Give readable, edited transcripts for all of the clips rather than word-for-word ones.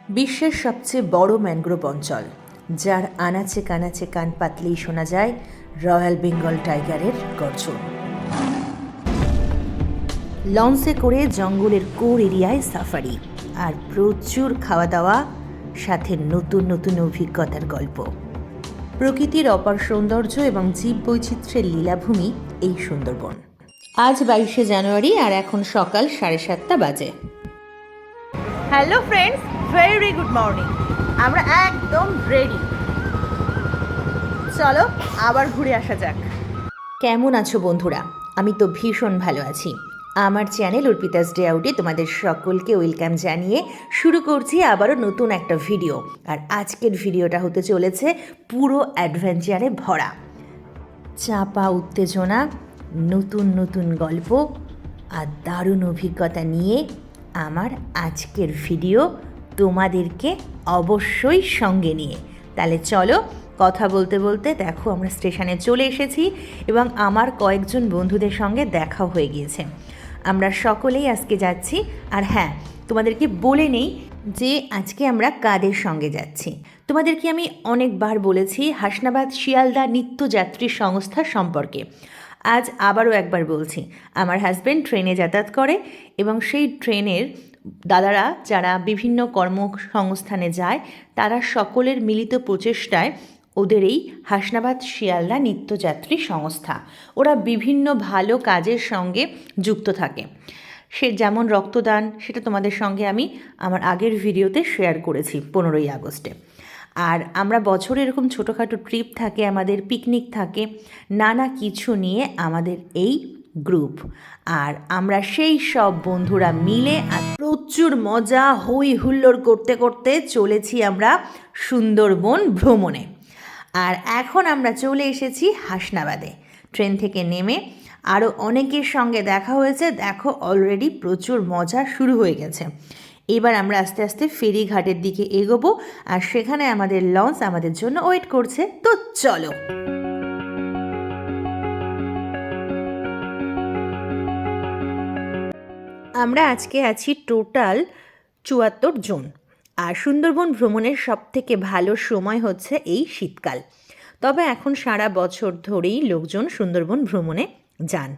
বিশ্বের সবচেয়ে বড় ম্যানগ্রোভ অঞ্চল, যার আনাচে কানাচে কান পাতলেই শোনা যায় রয়্যাল বেঙ্গল টাইগারের গর্জন। লঞ্চে করে জঙ্গলের কোর এরিয়ায় সাফারি, আর প্রচুর খাওয়া দাওয়া, সাথে নতুন নতুন অভিজ্ঞতার গল্প। প্রকৃতির অপার সৌন্দর্য এবং জীববৈচিত্র্যের লীলাভূমি এই সুন্দরবন। আজ 22শে জানুয়ারি, আর এখন সকাল 7:30 বাজে। Hello friends, very good morning. আমরা একদম রেডি, চলো আবার ঘুরে আসা যাক। কেমন আছো বন্ধুরা? আমি তো ভীষণ ভালো আছি। আমার চ্যানেল অর্পিতাস ডে আউটে তোমাদের সকলকে ওয়েলকাম জানিয়ে শুরু করছি আবারও নতুন একটা ভিডিও। আর আজকের ভিডিওটা হতে চলেছে পুরো অ্যাডভেঞ্চারে ভরা। চাপা উত্তেজনা, নতুন নতুন গল্প আর দারুণ অভিজ্ঞতা নিয়ে আমার আজকের ভিডিও, তোমাদেরকে অবশ্যই সঙ্গে নিয়ে। তাহলে চলো, কথা বলতে বলতে দেখো আমরা স্টেশনে চলে এসেছি এবং আমার কয়েকজন বন্ধুদের সঙ্গে দেখাও হয়ে গিয়েছে। আমরা সকলেই আজকে যাচ্ছি। আর হ্যাঁ, তোমাদেরকে বলে নেই যে আজকে আমরা কাদের সঙ্গে যাচ্ছি। তোমাদেরকে আমি অনেকবার বলেছি হাসনাবাদ শিয়ালদা নিত্যযাত্রী সংস্থা সম্পর্কে। আজ আবারও একবার বলছি, আমার হাজব্যান্ড ট্রেনে যাতায়াত করে এবং সেই ট্রেনের দাদারা যারা বিভিন্ন কর্মসংস্থানে যায়, তারা সকলের মিলিত প্রচেষ্টায় ওদের এই হাসনাবাদ শিয়ালদা নিত্যযাত্রী সংস্থা, ওরা বিভিন্ন ভালো কাজের সঙ্গে যুক্ত থাকে। সে যেমন রক্তদান, সেটা তোমাদের সঙ্গে আমি আমার আগের ভিডিওতে শেয়ার করেছি 15ই আগস্টে। আর আমরা বছরে এরকম ছোটোখাটো ট্রিপ থাকে, আমাদের পিকনিক থাকে, নানা কিছু নিয়ে আমাদের এই গ্রুপ। আর আমরা সেই সব বন্ধুরা মিলে আর প্রচুর মজা হই হুল্লোড় করতে করতে চলেছি আমরা সুন্দরবন ভ্রমণে। আর এখন আমরা চলে এসেছি হাসনাবাদে। ট্রেন থেকে নেমে আরও অনেকের সঙ্গে দেখা হয়েছে, দেখো অলরেডি প্রচুর মজা শুরু হয়ে গেছে। এবার আমরা আস্তে আস্তে ফেরিঘাটের দিকে এগোবো, আর সেখানে আমাদের লঞ্চ আমাদের জন্য ওয়েট করছে। তো চলো। আমরা আজকে আছি টোটাল 74 জন। আর সুন্দরবন ভ্রমণের সবথেকে ভালো সময় হচ্ছে এই শীতকাল। তবে এখন সারা বছর ধরেই লোকজন সুন্দরবন ভ্রমণে যান।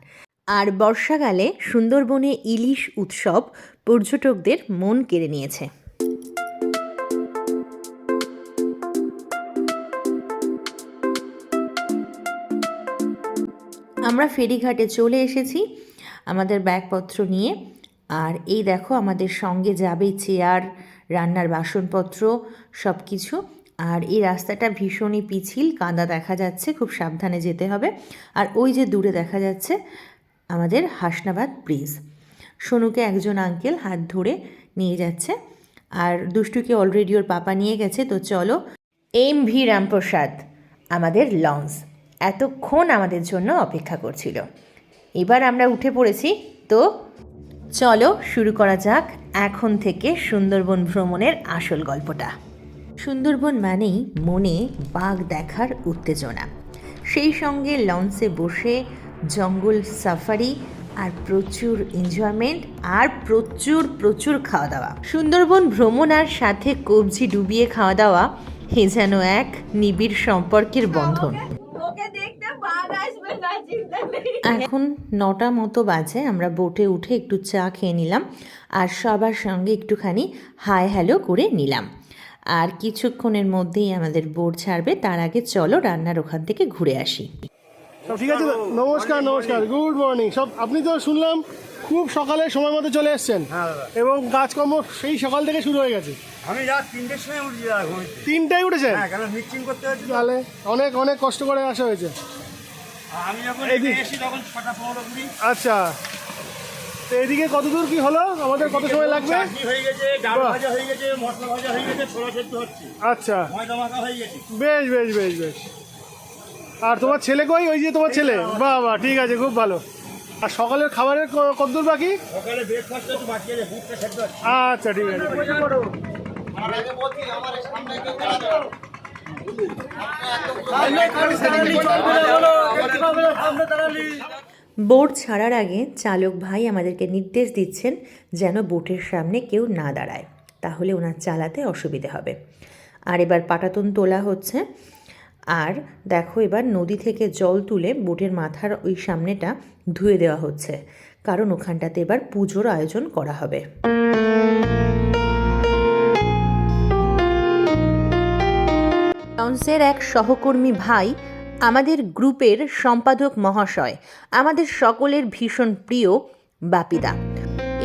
আর বর্ষাকালে সুন্দরবনে ইলিশ উৎসব পর্যটকদের মন কেড়ে নিয়েছে। আমরা ফেরিঘাটে চলে এসেছি আমাদের ব্যাগপত্র নিয়ে। আর এই দেখো আমাদের সঙ্গে যাবে চেয়ার, রান্নার বাসনপত্র, সব কিছু। আর এই রাস্তাটা ভীষণই পিছিল, কাদা দেখা যাচ্ছে, খুব সাবধানে যেতে হবে। আর ওই যে দূরে দেখা যাচ্ছে আমাদের হাসনাবাদ ব্রিজ। সোনুকে একজন আঙ্কেল হাত ধরে নিয়ে যাচ্ছে, আর দুষ্টুকে অলরেডি ওর পাপা নিয়ে গেছে। তো চলো, MV রামপ্রসাদ আমাদের লঞ্চ এতক্ষণ আমাদের জন্য অপেক্ষা করছিল। এবার আমরা উঠে পড়েছি। তো চলো শুরু করা যাক এখন থেকে সুন্দরবন ভ্রমণের আসল গল্পটা। সুন্দরবন মানেই মনে বাঘ দেখার উত্তেজনা, সেই সঙ্গে লঞ্চে বসে জঙ্গল সাফারি, আর প্রচুর এনজয়মেন্ট, আর প্রচুর প্রচুর খাওয়া দাওয়া। সুন্দরবন ভ্রমণ আর সাথে কবজি ডুবিয়ে খাওয়া দাওয়া, এ যেন এক নিবিড় সম্পর্কের বন্ধন। এখন 9টা মতো বাজে। আমরা বোটে উঠে একটু চা খেয়ে নিলাম, আর সবার সঙ্গে একটুখানি হাই হ্যালো করে নিলাম। আর কিছুক্ষণের মধ্যেই আমাদের বোট ছাড়বে। তার আগে চলো রান্নার ওখান থেকে ঘুরে আসি। সব ঠিক আছে? নমস্কার, নমস্কার, গুড মর্নিং। সব আপনি তো শুনলাম খুব সকালে সময় মতো চলে এসছেন, এবং কাজকর্ম সেই সকাল থেকে শুরু হয়ে গেছে। আমি রাত 3টের সময় উঠছি। 3টায় উঠেছেন? হ্যাঁ, কারণ মিক্সিং করতে হচ্ছে। তাহলে অনেক অনেক কষ্ট করে আসা হয়েছে। আমি যখন এসেছি তখন 6:15। আচ্ছা, তো এদিকে কত দূর কি হলো? আমাদের কত সময় লাগবে? চাটনি হয়ে গেছে, ডাল ভাজা হয়ে গেছে, মশলা ভাজা হয়ে গেছে, ছোলা সেদ্ধ হচ্ছে। আচ্ছা, ময়দা মাখা হয়ে গেছে। বেশ বেশ বেশ বেশ। আর তোমার ছেলে কই? ওই যে তোমার ছেলে? বাহ বাহ, ঠিক আছে, খুব ভালো। আর সকালের খাবারের কত দূর বাকি? সকালে ব্রেকফাস্ট একটু বাকি আছে, বুটটা সেদ্ধ হচ্ছে। আচ্ছা, ঠিক আছে। বোট ছাড়ার আগে চালক ভাই আমাদেরকে নির্দেশ দিচ্ছেন যেন বোটের সামনে কেউ না দাঁড়ায়। তাহলে ওনার চালাতে অসুবিধে হবে। আর এবার পাটাতন তোলা হচ্ছে। আর দেখো এবার নদী থেকে জল তুলে বোটের মাথার ওই সামনেটা ধুয়ে দেওয়া হচ্ছে, কারণ ওখানটাতে এবার পুজোর আয়োজন করা হবে। লঞ্চের এক সহকর্মী ভাই, আমাদের গ্রুপের সম্পাদক মহাশয়, আমাদের সকলের ভীষণ প্রিয় বাপিদা।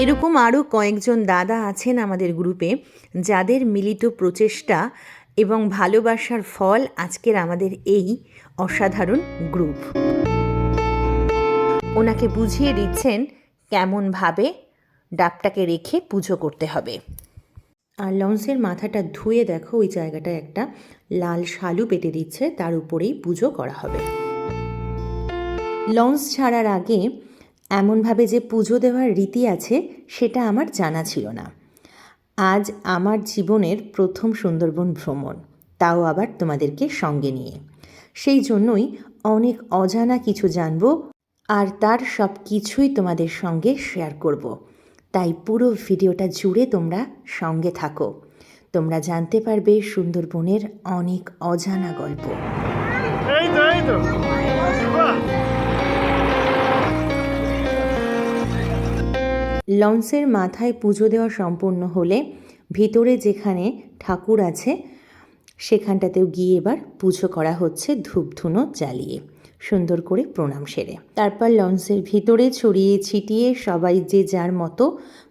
এরকম আরও কয়েকজন দাদা আছেন আমাদের গ্রুপে, যাদের মিলিত প্রচেষ্টা এবং ভালোবাসার ফল আজকের আমাদের এই অসাধারণ গ্রুপ। ওনাকে বুঝিয়ে দিচ্ছেন কেমনভাবে ডাবটাকে রেখে পুজো করতে হবে। আর লঞ্চের মাথাটা ধুয়ে দেখো ওই জায়গাটায় একটা লাল শালু পেতে দিচ্ছে, তার উপরেই পুজো করা হবে। লঞ্চ ছাড়ার আগে এমনভাবে যে পুজো দেওয়ার রীতি আছে সেটা আমার জানা ছিল না। আজ আমার জীবনের প্রথম সুন্দরবন ভ্রমণ, তাও আবার তোমাদেরকে সঙ্গে নিয়ে। সেই জন্যই অনেক অজানা কিছু জানবো, আর তার সব কিছুই তোমাদের সঙ্গে শেয়ার করব। তাই পুরো ভিডিওটা জুড়ে তোমরা সঙ্গে থাকো, তোমরা জানতে পারবে সুন্দরবনের অনেক অজানা গল্প। এই তো বাহ! লঞ্চের মাথায় পুজো দেওয়া সম্পূর্ণ হলে ভিতরে যেখানে ঠাকুর আছে সেখানটাতেও গিয়ে এবার পুজো করা হচ্ছে ধূপধুনো জ্বালিয়ে, সুন্দর করে প্রণাম সেরে। তারপর লঞ্চের ভিতরে ছড়িয়ে ছিটিয়ে সবাই যে যার মতো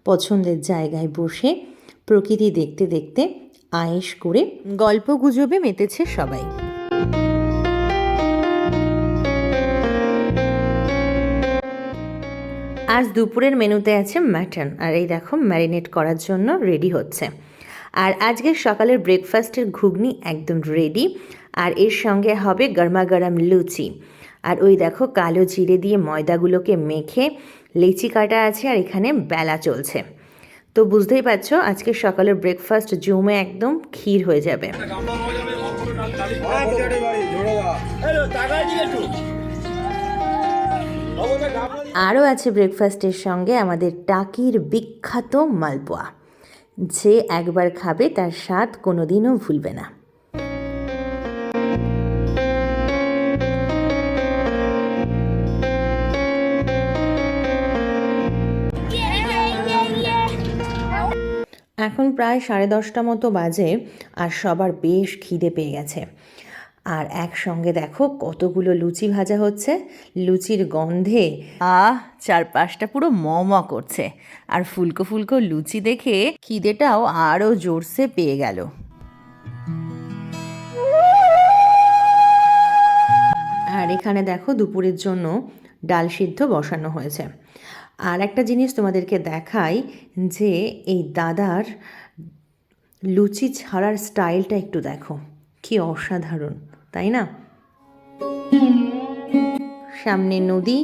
পছন্দের জায়গায় বসে প্রকৃতি দেখতে দেখতে আয়েশ করে গল্প গুজবে মেতেছে সবাই। আজ দুপুরের মেনুতে আছে মাটন, আর এই দেখো ম্যারিনেট করার জন্য রেডি হচ্ছে। আর আজকের সকালের ব্রেকফাস্টের ঘুগনি একদম রেডি, আর এর সঙ্গে হবে গরমাগরম লুচি। আর ওই দেখো কালো জিরে দিয়ে ময়দাগুলোকে মেখে লেচি কাটা আছে, আর এখানে বেলা চলছে। তো বুঝতেই পারছো আজকের সকালের ব্রেকফাস্ট জমে একদম ক্ষীর হয়ে যাবে। আরও আছে ব্রেকফাস্টের সঙ্গে আমাদের টাকির বিখ্যাত মালপোয়া, যে একবার খাবে তার স্বাদ কোনোদিনও ভুলবে না। এখন প্রায় 10:30 মতো বাজে, আর সবার বেশ খিদে পেয়ে গেছে। আর একসঙ্গে দেখো কতগুলো লুচি ভাজা হচ্ছে, লুচির গন্ধে চারপাশটা পুরো ম করছে। আর ফুলকো ফুলকো লুচি দেখে খিদেটাও আরও জোরসে পেয়ে গেল। আর এখানে দেখো দুপুরের জন্য ডাল সিদ্ধ বসানো হয়েছে। আর একটা জিনিস তোমাদেরকে দেখাই, যে এই দাদার লুচি ছাড়ার স্টাইলটা একটু দেখো, কি অসাধারণ, তাই না? সামনে নদী,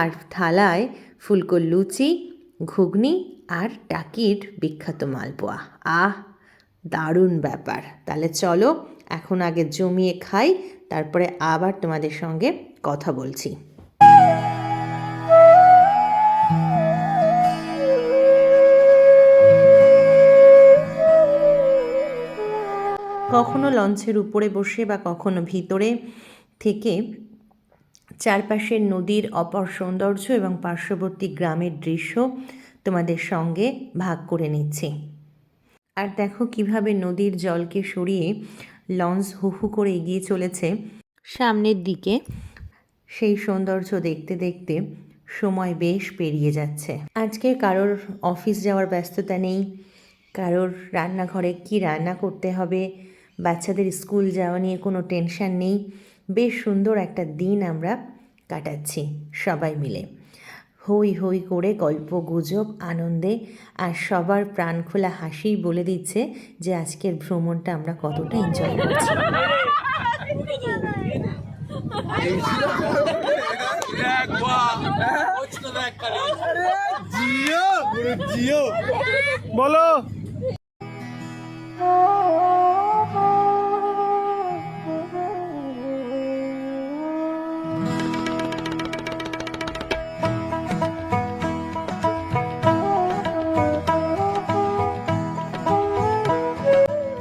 আর থালায় ফুলকো লুচি, ঘুগনি আর টাকির বিখ্যাত মালপোয়া। দারুণ ব্যাপার। তাহলে চলো এখন আগে জমিয়ে খাই, তারপরে আবার তোমাদের সঙ্গে কথা বলছি। কখনো লঞ্চের উপরে বসে বা কখনো ভিতরে থেকে চারপাশের নদীর অপর সৌন্দর্য এবং পার্শ্ববর্তী গ্রামের দৃশ্য তোমাদের সঙ্গে ভাগ করে নিচ্ছি। আর দেখো কিভাবে নদীর জলকে সরিয়ে লঞ্চ হু হু করে এগিয়ে চলেছে সামনের দিকে। সেই সৌন্দর্য দেখতে দেখতে সময় বেশ পেরিয়ে যাচ্ছে। আজকে কারোর অফিস যাওয়ার ব্যস্ততা নেই, কারোর রান্নাঘরে কি রান্না করতে হবে, বাচ্চাদের স্কুল যাওয়া নিয়ে কোনো টেনশন নেই। বেশ সুন্দর একটা দিন আমরা কাটাচ্ছি সবাই মিলে, হই হই করে গল্প গুজব আনন্দে। আর সবার প্রাণ খোলা হাসি বলে দিচ্ছে যে আজকের ভ্রমণটা আমরা কতটা এনজয় করছি। বলো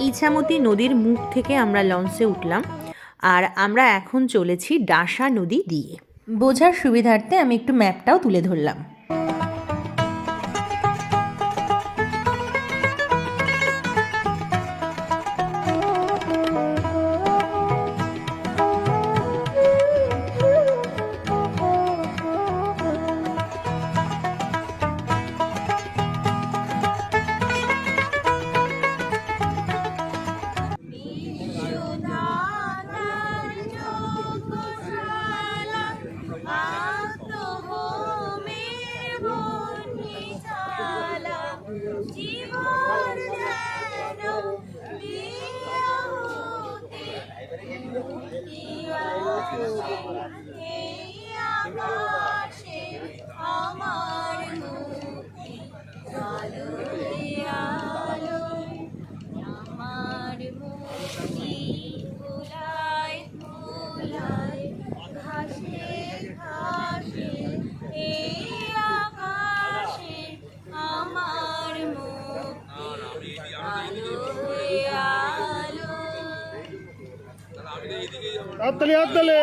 ইছামতি নদীর মুখ থেকে আমরা লঞ্চে উঠলাম, আর আমরা এখন চলেছি ডাসা নদী দিয়ে। বোঝার সুবিধার্থে আমি একটু ম্যাপটাও তুলে ধরলাম। হাততালি হাততালি।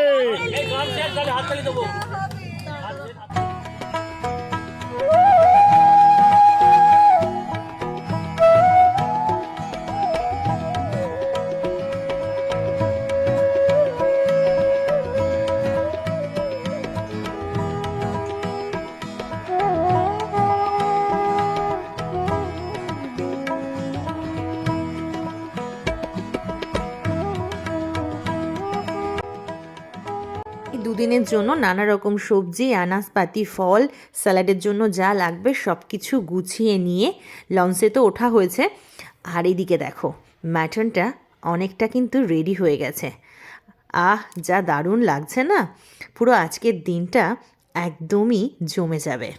দুদিনের জন্য নানা রকম সবজি, আনাজপাতি, ফল, স্যালাডের জন্য যা লাগবে সব কিছু গুছিয়ে নিয়ে লঞ্চে তো ওঠা হয়েছে। আর এদিকে দেখো ম্যাটনটা অনেকটা কিন্তু রেডি হয়ে গেছে। যা দারুণ লাগছে না, পুরো আজকের দিনটা একদমই জমে যাবে।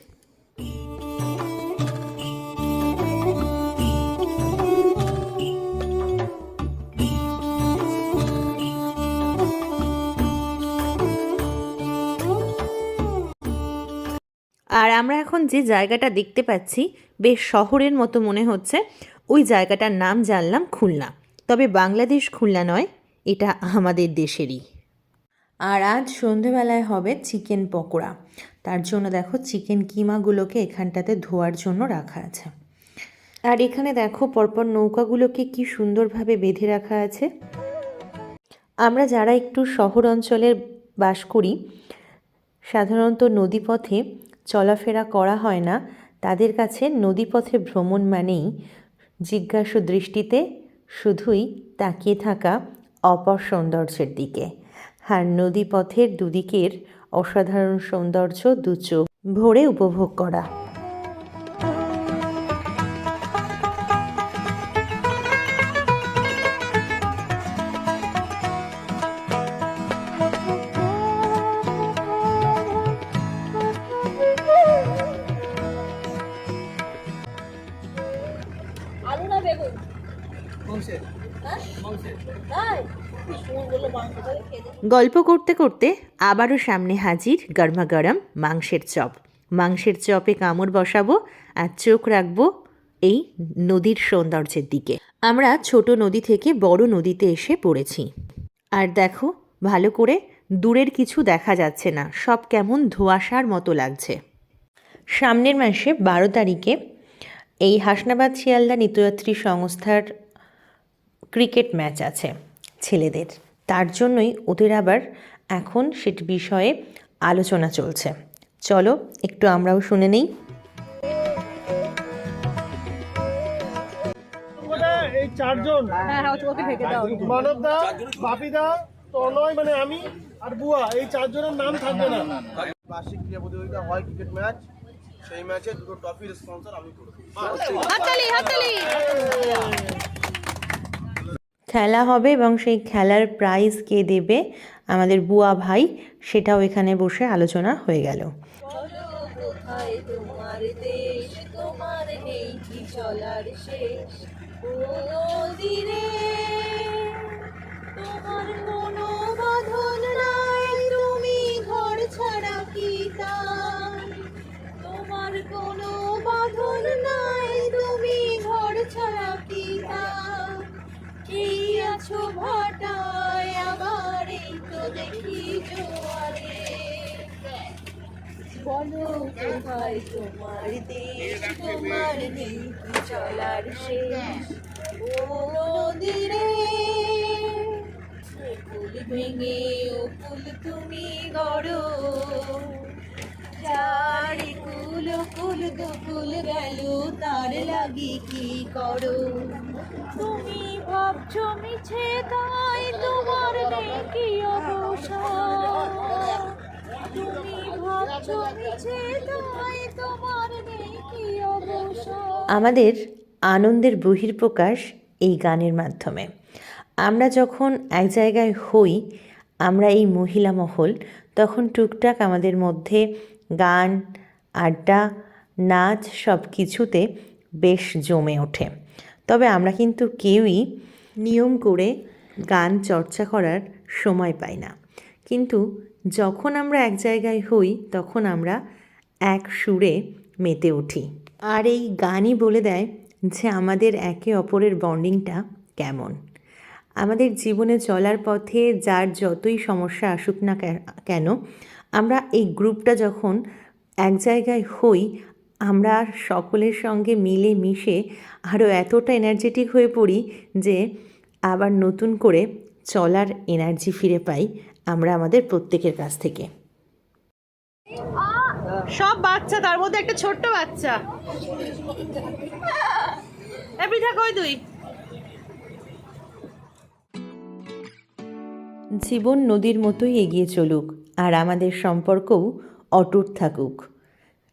আর আমরা এখন যে জায়গাটা দেখতে পাচ্ছি বেশ শহরের মতো মনে হচ্ছে, ওই জায়গাটার নাম জানলাম খুলনা। তবে বাংলাদেশ খুলনা নয়, এটা আমাদের দেশেরই। আর আজ সন্ধেবেলায় হবে চিকেন পকোড়া। তার জন্য দেখো চিকেন কিমাগুলোকে এখানটাতে ধোয়ার জন্য রাখা আছে। আর এখানে দেখো পরপর নৌকাগুলোকে কি সুন্দরভাবে বেঁধে রাখা আছে। আমরা যারা একটু শহর অঞ্চলের বাস করি, সাধারণত নদীপথে চলাফেরা করা হয় না, তাদের কাছে নদীপথে ভ্রমণ মানেই জিজ্ঞাসু দৃষ্টিতে শুধুই তাকিয়ে থাকা অপর সৌন্দর্যের দিকে। আর নদীপথের দুদিকের অসাধারণ সৌন্দর্য দু চোখ ভরে উপভোগ করা। গল্প করতে করতে আবারও সামনে হাজির গরমাগরম মাংসের চপ। মাংসের চপে কামড় বসাবো আর চোখ রাখবো এই নদীর সৌন্দর্যের দিকে। আমরা ছোট নদী থেকে বড় নদীতে এসে পড়েছি। আর দেখো ভালো করে দূরের কিছু দেখা যাচ্ছে না, সব কেমন ধোঁয়াশার মতো লাগছে। সামনের মাসে 12 তারিখে এই হাসনাবাদ শিয়ালদা নিত্যযাত্রী সংস্থার ক্রিকেট ম্যাচ আছে ছেলেদের, তার জন্যই ওদের আবার এখন সেট বিষয়ে আলোচনা চলছে। চলো একটু আমরাও শুনে নেই। এই চারজন, মানবদা, বাপিদা, তনয় মানে আমি আর বুয়া, এই চারজনের নাম থাকবে না। বার্ষিক ক্রীড়া প্রতিযোগিতা হয় ক্রিকেট ম্যাচ, সেই ম্যাচে দুটো ট্রফির স্পন্সর আমি করব। খেলা হবে এবং সেই খেলার প্রাইজ কে দেবে আমাদের বুয়া ভাই, সেটাও এখানে বসে আলোচনা হয়ে গেল। দেখি জোয়ারে। বলো কোথায় তোমার দেশ, তোমার নেই কি চলার শেষ। ও নদী রে, কুল ভেঙে ও কুল তুমি গড়ো, চারি কুল কুল দুকুল গেল, তার লাগি কি করো। তুমি ভাবছো মিছে তাই তোমার নেই কি অবসর, তুমি ভাবছো মিছে তাই তোমার নেই কি অবসর। আমাদের আনন্দের বহিঃপ্রকাশ এই গানের মাধ্যমে। আমরা যখন এক জায়গায় হই, আমরা এই মহিলা মহল, তখন টুকটাক আমাদের মধ্যে গান, আড্ডা, নাচ সব কিছুতে বেশ জমে ওঠে। তবে আমরা কিন্তু কেউই নিয়ম করে গান চর্চা করার সময় পাই না। কিন্তু যখন আমরা এক জায়গায় হই, তখন আমরা এক সুরে মেতে উঠি। আর এই গানই বলে দেয় যে আমাদের একে অপরের বন্ডিংটা কেমন। আমাদের জীবনে চলার পথে যার যতই সমস্যা আসুক না কেন, আমরা এই গ্রুপটা যখন এক জায়গায় হই, আমরা সকলের সঙ্গে মিলে মিশে আরও এতটা এনার্জেটিক হয়ে পড়ি যে আবার নতুন করে চলার এনার্জি ফিরে পাই আমরা আমাদের প্রত্যেকের কাছ থেকে। সব বাচ্চা, তার মধ্যে একটা ছোট্ট বাচ্চা। পিঠা কই তুই? জীবন নদীর মতোই এগিয়ে চলুক, আর আমাদের সম্পর্কও অটুট থাকুক।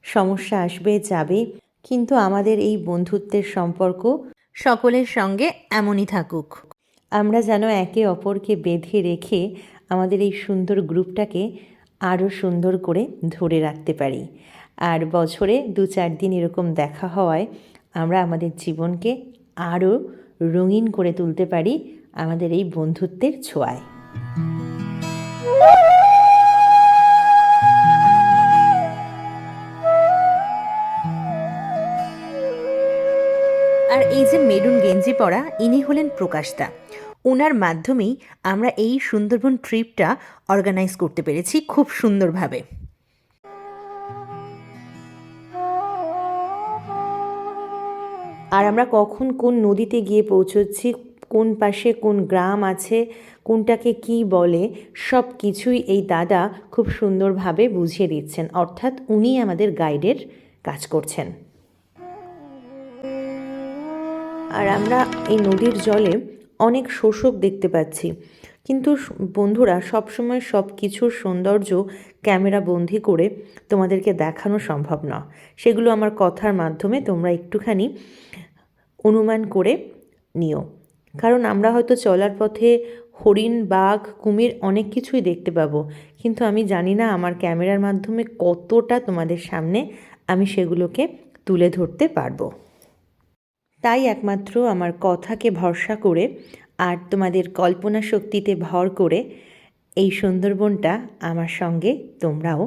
সমস্যা আসবে যাবে, কিন্তু আমাদের এই বন্ধুত্বের সম্পর্ক সকলের সঙ্গে এমনই থাকুক। আমরা যেন একে অপরকে বেঁধে রেখে আমাদের এই সুন্দর গ্রুপটাকে আরও সুন্দর করে ধরে রাখতে পারি। আর বছরে 2-4 দিন এরকম দেখা হওয়ায় আমরা আমাদের জীবনকে আরও রঙিন করে তুলতে পারি আমাদের এই বন্ধুত্বের ছোঁয়ায়। আর এই যে মেরুন গেঞ্জি পরা, ইনি হলেন প্রকাশদা। ওনার মাধ্যমেই আমরা এই সুন্দরবন ট্রিপটা অর্গানাইজ করতে পেরেছি খুব সুন্দরভাবে। আর আমরা কখন কোন নদীতে গিয়ে পৌঁছচ্ছি, কোন পাশে কোন গ্রাম আছে, কোনটাকে কি বলে, সব কিছুই এই দাদা খুব সুন্দরভাবে বুঝিয়ে দিচ্ছেন। অর্থাৎ উনি আমাদের গাইডের কাজ করছেন। আর আমরা এই নদীর জলে অনেক শোষক দেখতে পাচ্ছি, কিন্তু বন্ধুরা সবসময় সব কিছুর সৌন্দর্য ক্যামেরা বন্দি করে তোমাদেরকে দেখানো সম্ভব না। সেগুলো আমার কথার মাধ্যমে তোমরা একটুখানি অনুমান করে নিও। কারণ আমরা হয়তো চলার পথে হরিণ, বাঘ, কুমির অনেক কিছুই দেখতে পাবো, কিন্তু আমি জানি না আমার ক্যামেরার মাধ্যমে কতটা তোমাদের সামনে আমি সেগুলোকে তুলে ধরতে পারবো। তাই একমাত্র আমার কথাকে ভরসা করে আর তোমাদের কল্পনা শক্তিতে ভর করে এই সুন্দরবনটা আমার সঙ্গে তোমরাও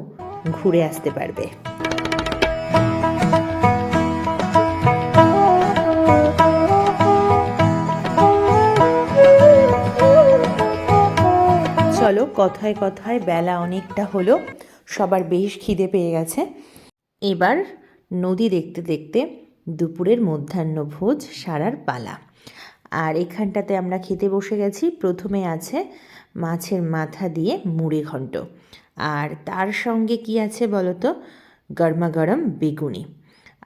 ঘুরে আসতে পারবে। চলো, কথায় কথায় বেলা অনেকটা হলো, সবার বেশ খিদে পেয়ে গেছে। এবার নদী দেখতে দেখতে দুপুরের মধ্যাহ্নভোজ সারার পালা। আর এখানটাতে আমরা খেতে বসে গেছি। প্রথমে আছে মাছের মাথা দিয়ে মুড়ি ঘন্ট, আর তার সঙ্গে কি আছে বলো তো, গরমা গরম বেগুনি।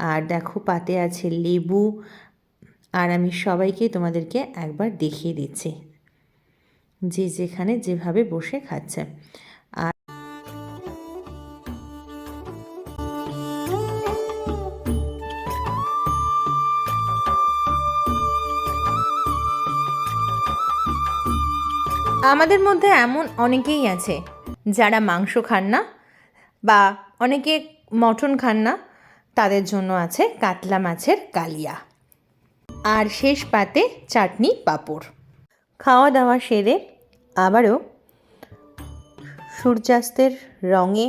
আর দেখো পাতে আছে লেবু। আর আমি সবাইকে তোমাদেরকে একবার দেখিয়ে দিচ্ছি যে যেখানে যেভাবে বসে খাচ্ছে। আর আমাদের মধ্যে এমন অনেকেই আছে যারা মাংস খান না, বা অনেকে মটন খান না, তাদের জন্য আছে কাতলা মাছের কালিয়া। আর শেষ পাতে চাটনি, পাঁপড়। খাওয়া দাওয়া সেরে আবারও সূর্যাস্তের রঙে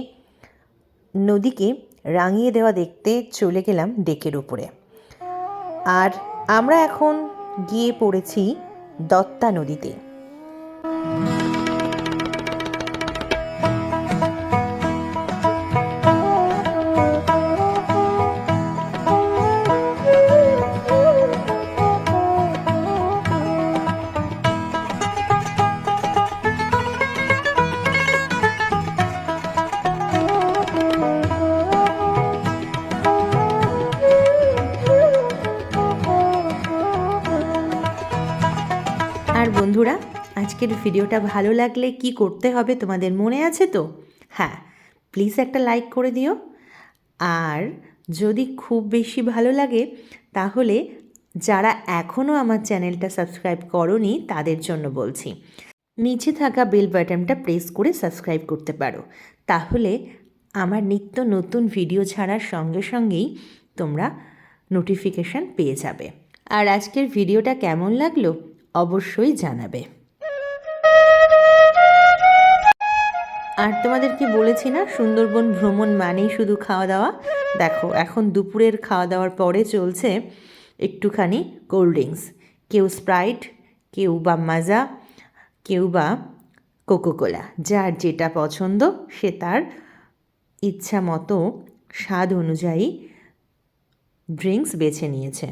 নদীকে রাঙিয়ে দেওয়া দেখতে চলে গেলাম ডেকের উপরে। আর আমরা এখন গিয়ে পড়েছি দত্তা নদীতে। আর বন্ধুরা, আজকের ভিডিওটা ভালো লাগলে কি করতে হবে তোমাদের মনে আছে তো? হ্যাঁ, প্লিজ একটা লাইক করে দিও। আর যদি খুব বেশি ভালো লাগে তাহলে যারা এখনও আমার চ্যানেলটা সাবস্ক্রাইব করোনি তাদের জন্য বলছি, নিচে থাকা বেল বাটনটা প্রেস করে সাবস্ক্রাইব করতে পারো। তাহলে আমার নিত্য নতুন ভিডিও ছাড়ার সঙ্গে সঙ্গেই তোমরা নোটিফিকেশান পেয়ে যাবে। আর আজকের ভিডিওটা কেমন লাগলো অবশ্যই জানাবে। আর তোমাদেরকে বলেছি না, সুন্দরবন ভ্রমণ মানেই শুধু খাওয়া দাওয়া। দেখো, এখন দুপুরের খাওয়া দাওয়ার পরে চলছে একটুখানি কোল্ড ড্রিঙ্কস, কেউ স্প্রাইট, কেউ বা মাজা, কেউ বা কোকোকোলা, যার যেটা পছন্দ সে তার ইচ্ছা মতো স্বাদ অনুযায়ী ড্রিঙ্কস বেছে নিয়েছে।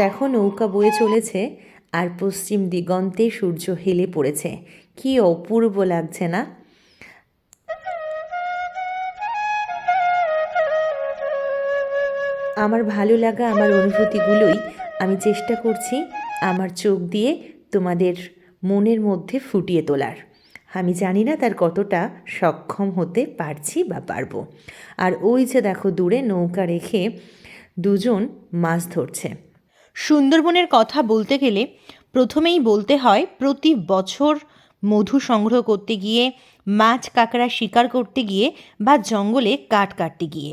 দেখো, নৌকা বয়ে চলেছে আর পশ্চিম দিগন্তে সূর্য হেলে পড়েছে। কি অপূর্ব লাগছে না? আমার ভালো লাগা, আমার অনুভূতিগুলোই আমি চেষ্টা করছি আমার চোখ দিয়ে তোমাদের মনের মধ্যে ফুটিয়ে তোলার। আমি জানি না তার কতটা সক্ষম হতে পারছি বা পারবো। আর ওই যে দেখো, দূরে নৌকা রেখে দুজন মাছ ধরছে। সুন্দরবনের কথা বলতে গেলে প্রথমেই বলতে হয়, প্রতি বছর মধু সংগ্রহ করতে গিয়ে, মাছ কাঁকড়া শিকার করতে গিয়ে বা জঙ্গলে কাঠ কাটতে গিয়ে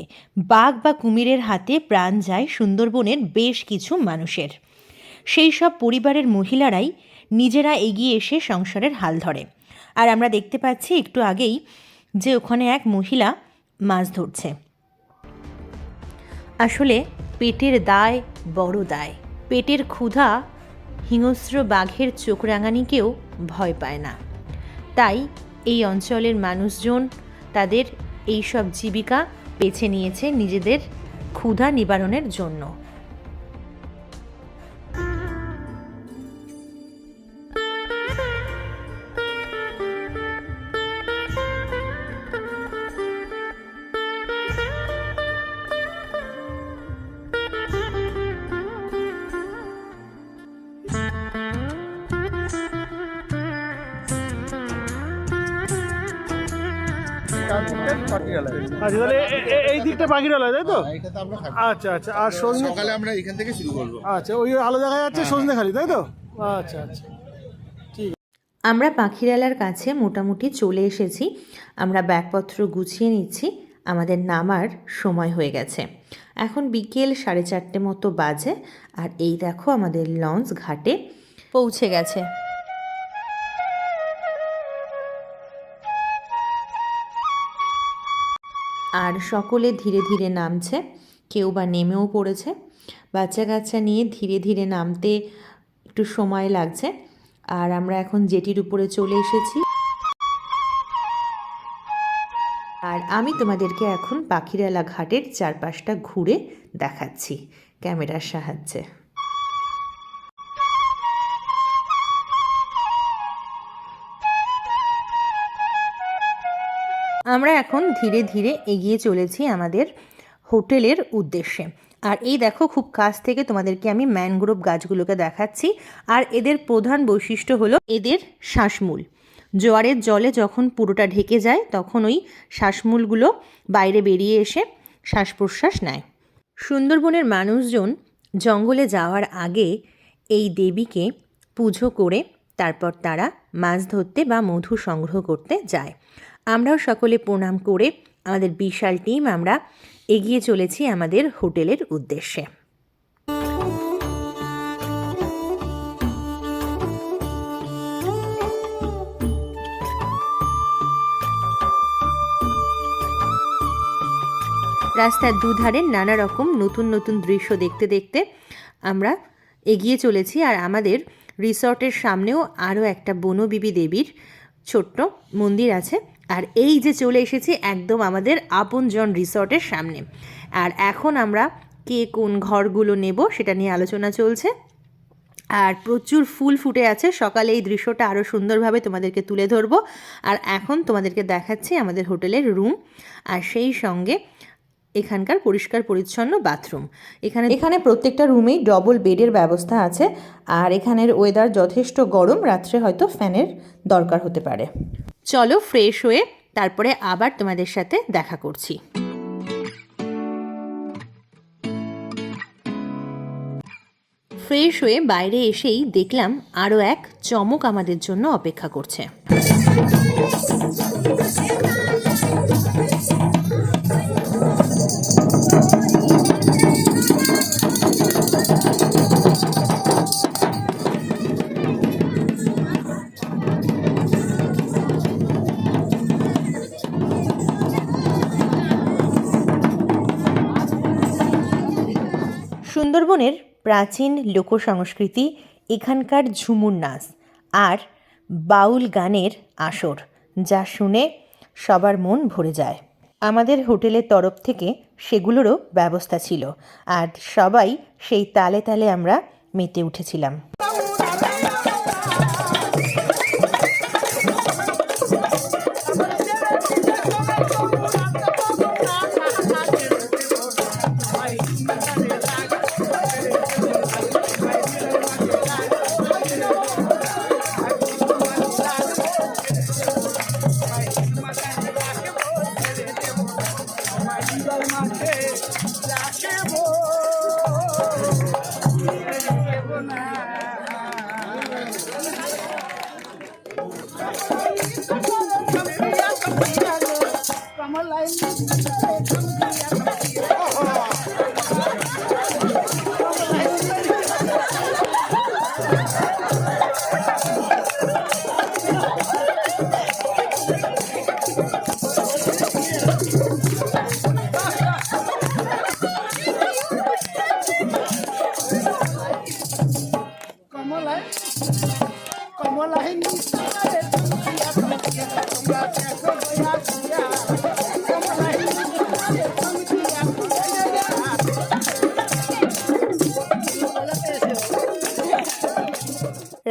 বাঘ বা কুমিরের হাতে প্রাণ যায় সুন্দরবনের বেশ কিছু মানুষের। সেই সব পরিবারের মহিলারাই নিজেরা এগিয়ে এসে সংসারের হাল ধরে। আর আমরা দেখতে পাচ্ছি একটু আগেই যে ওখানে এক মহিলা মাছ ধরছে। আসলে পেটের দায় বড় দায়। পেটের ক্ষুধা হিংস্র বাঘের চোখ রাঙানিকেও ভয় পায় না। তাই এই অঞ্চলের মানুষজন তাদের এই সব জীবিকা বেছে নিয়েছে নিজেদের ক্ষুধা নিবারণের জন্য। আচ্ছা, তাহলে এই দিকটা পাখিরালয়, তাই তো? এটাতে আমরা খাবো। আচ্ছা আচ্ছা। আর সজনে, সকালে আমরা এখান থেকে শুরু করবো। আচ্ছা, ওই আলো দেখা যাচ্ছে সজনেখালি, তাই তো? আচ্ছা আচ্ছা। আমরা পাখিরালার কাছে মোটামুটি চলে এসেছি। আমরা ব্যাগপত্র গুছিয়ে নিচ্ছি, আমাদের নামার সময় হয়ে গেছে। এখন বিকেল 4:30 মতো বাজে। আর এই দেখো, আমাদের লঞ্চ ঘাটে পৌঁছে গেছে। আর সকলে ধীরে ধীরে নামছে, কেউ বা নেমেও পড়েছে। বাচ্চা কাচ্চা নিয়ে ধীরে ধীরে নামতে একটু সময় লাগছে। আর আমরা এখন জেটির উপরে চলে এসেছি। আর আমি তোমাদেরকে এখন পাখিরালা ঘাটের চারপাশটা ঘুরে দেখাচ্ছি ক্যামেরার সাহায্যে। আমরা এখন ধীরে ধীরে এগিয়ে চলেছি আমাদের হোটেলের উদ্দেশ্যে। আর এই দেখো, খুব কাছ থেকে তোমাদেরকে আমি ম্যানগ্রোভ গাছগুলোকে দেখাচ্ছি। আর এদের প্রধান বৈশিষ্ট্য হলো এদের শ্বাসমূল। জোয়ারের জলে যখন পুরোটা ঢেকে যায় তখন ওই শ্বাসমূলগুলো বাইরে বেরিয়ে এসে শ্বাস প্রশ্বাস নেয়। সুন্দরবনের মানুষজন জঙ্গলে যাওয়ার আগে এই দেবীকে পুজো করে তারপর তারা মাছ ধরতে বা মধু সংগ্রহ করতে যায়। আমরাও সকলে প্রণাম করে আমাদের বিশাল টিম আমরা এগিয়ে চলেছি আমাদের হোটেলের উদ্দেশ্যে। রাস্তার দুধারে নানা রকম নতুন নতুন দৃশ্য দেখতে দেখতে আমরা এগিয়ে চলেছি। আর আমাদের রিসর্টের সামনেও আরও একটা বনবিবি দেবীর ছোট্ট মন্দির আছে। আর এই যে চলে এসেছি একদম আমাদের আপনজন রিসর্টের সামনে। আর এখন আমরা কে কোন ঘরগুলো নেব সেটা নিয়ে আলোচনা চলছে। আর প্রচুর ফুল ফুটে আছে। সকালে এই দৃশ্যটা আরও সুন্দরভাবে তোমাদেরকে তুলে ধরবো। আর এখন তোমাদেরকে দেখাচ্ছি আমাদের হোটেলের রুম। আর সেই সঙ্গে এখানকার পরিষ্কার পরিচ্ছন্ন বাথরুম। এখানে প্রত্যেকটা রুমেই ডবল বেডের ব্যবস্থা আছে। আর এখানের ওয়েদার যথেষ্ট গরম, রাত্রে হয়তো ফ্যানের দরকার হতে পারে। চলো ফ্রেশ হয়ে তারপরে আবার তোমাদের সাথে দেখা করছি। ফ্রেশ হয়ে বাইরে এসেই দেখলাম আরও এক চমক আমাদের জন্য অপেক্ষা করছে। সুন্দরবনের প্রাচীন লোকসংস্কৃতি, এখানকার ঝুমুর নাচ আর বাউল গানের আসর, যা শুনে সবার মন ভরে যায়। আমাদের হোটেলের তরফ থেকে সেগুলোরও ব্যবস্থা ছিল, আর সবাই সেই তালে তালে আমরা মেতে উঠেছিলাম।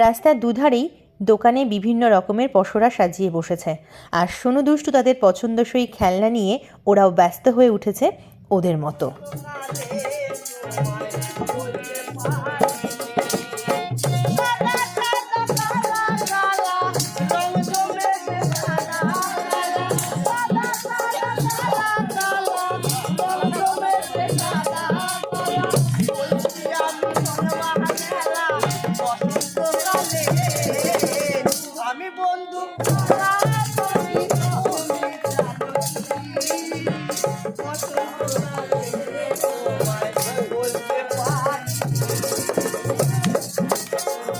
রাস্তার দুধারেই দোকানে বিভিন্ন রকমের পসরা সাজিয়ে বসেছে, আর সোনু দুষ্টু তাদের পছন্দসই খেলনা নিয়ে ওরাও ব্যস্ত হয়ে উঠেছে ওদের মতো।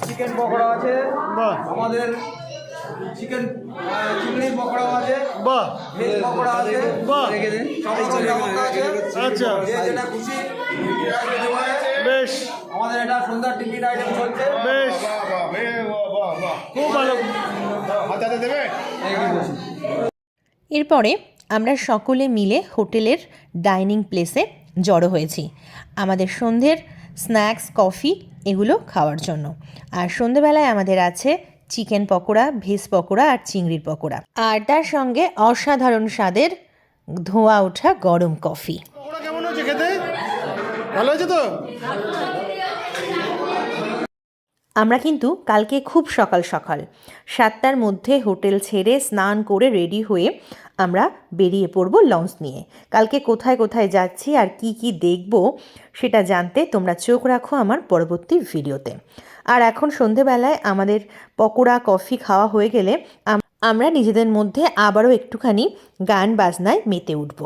চিকেন পকোড়া আছে, বাহ আমাদের চিকেন চিংড়ি পকোড়া আছে, বাহ ভেজ পকোড়া আছে, বাহ সমস্ত ব্যবস্থা আছে। আচ্ছা যে যেটা খুশি খেতে পারে। বেশ আমাদের এটা সন্ধ্যার টিফিন আইটেম চলছে। বেশ খুব ভালো। এরপরে আমরা সকলে মিলে হোটেলের ডাইনিং প্লেসে জড়ো হয়েছি আমাদের সন্ধ্যের স্ন্যাক্স, কফি এগুলো খাওয়ার জন্য। আর সন্ধ্যেবেলায় আমাদের আছে চিকেন পকোড়া, ভেজ পকোড়া আর চিংড়ির পকোড়া, আর তার সঙ্গে অসাধারণ স্বাদের ধোঁয়া ওঠা গরম কফি। পকোড়া কেমন হয়েছে খেতে? ভালো হয়েছে তো? আমরা কিন্তু কালকে খুব সকাল সকাল 7টার মধ্যে হোটেল ছেড়ে স্নান করে রেডি হয়ে আমরা বেরিয়ে পড়ব লঞ্চ নিয়ে। কালকে কোথায় কোথায় যাচ্ছি আর কি কি দেখব সেটা জানতে তোমরা চোখ রাখো আমার পরবর্তী ভিডিওতে। আর এখন সন্ধেবেলায় আমাদের পকোড়া, কফি খাওয়া হয়ে গেলে আমরা নিজেদের মধ্যে আবারও একটুখানি গান বাজনায় মেতে উঠব।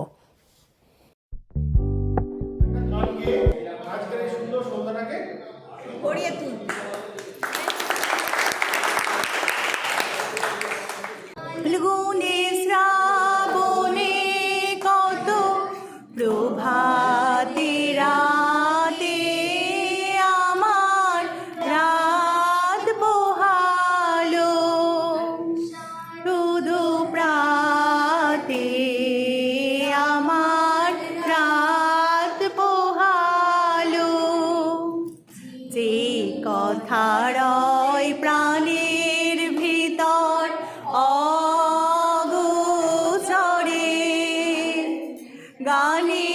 ফাল্গুনে শ্রাবণে কত প্রভাতে রাতে আমার রাত পোহালো, রুদু প্রাতে আমার রাত পোহালো, যে কথা রয় প্রাণের ভিতর অগোচরে গানে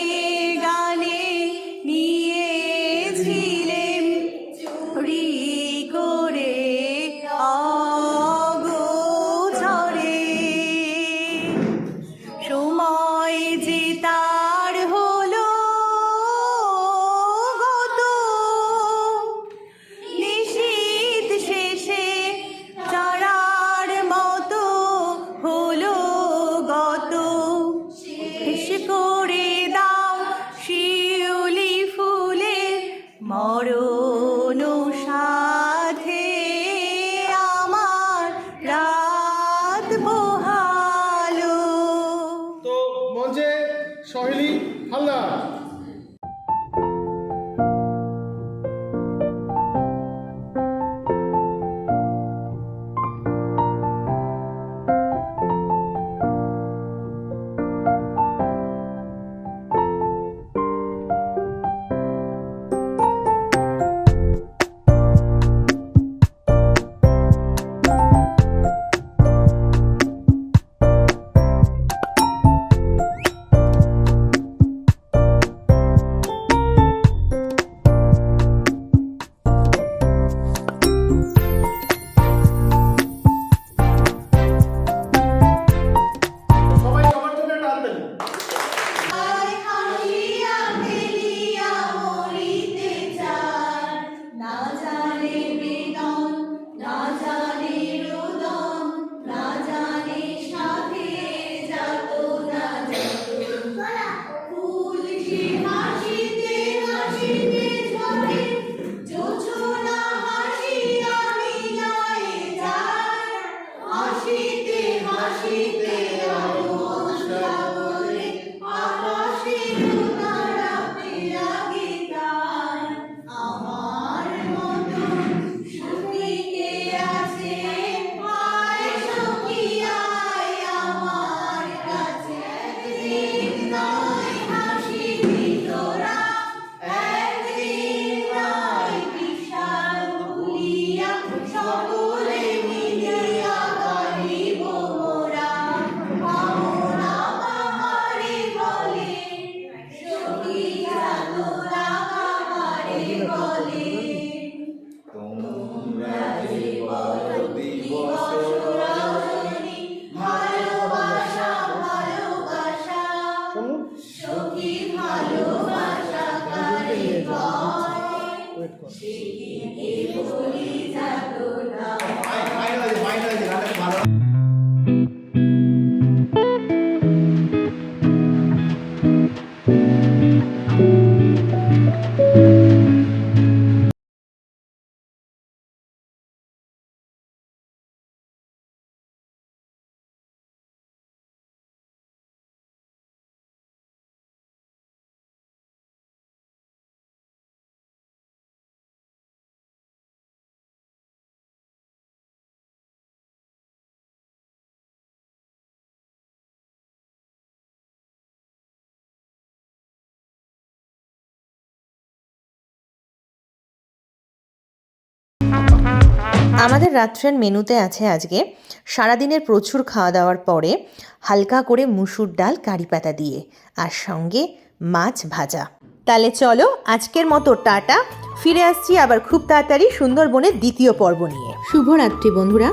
আমাদের রাত্রের মেনুতে আছে আজকে সারাদিনের প্রচুর খাওয়া দাওয়ার পরে হালকা করে মুসুর ডাল কারি পাতা দিয়ে আর সঙ্গে মাছ ভাজা। তাহলে চলো আজকের মতো টাটা, ফিরে আসছি আবার খুব তাড়াতাড়ি সুন্দরবনের দ্বিতীয় পর্ব নিয়ে। শুভরাত্রি বন্ধুরা।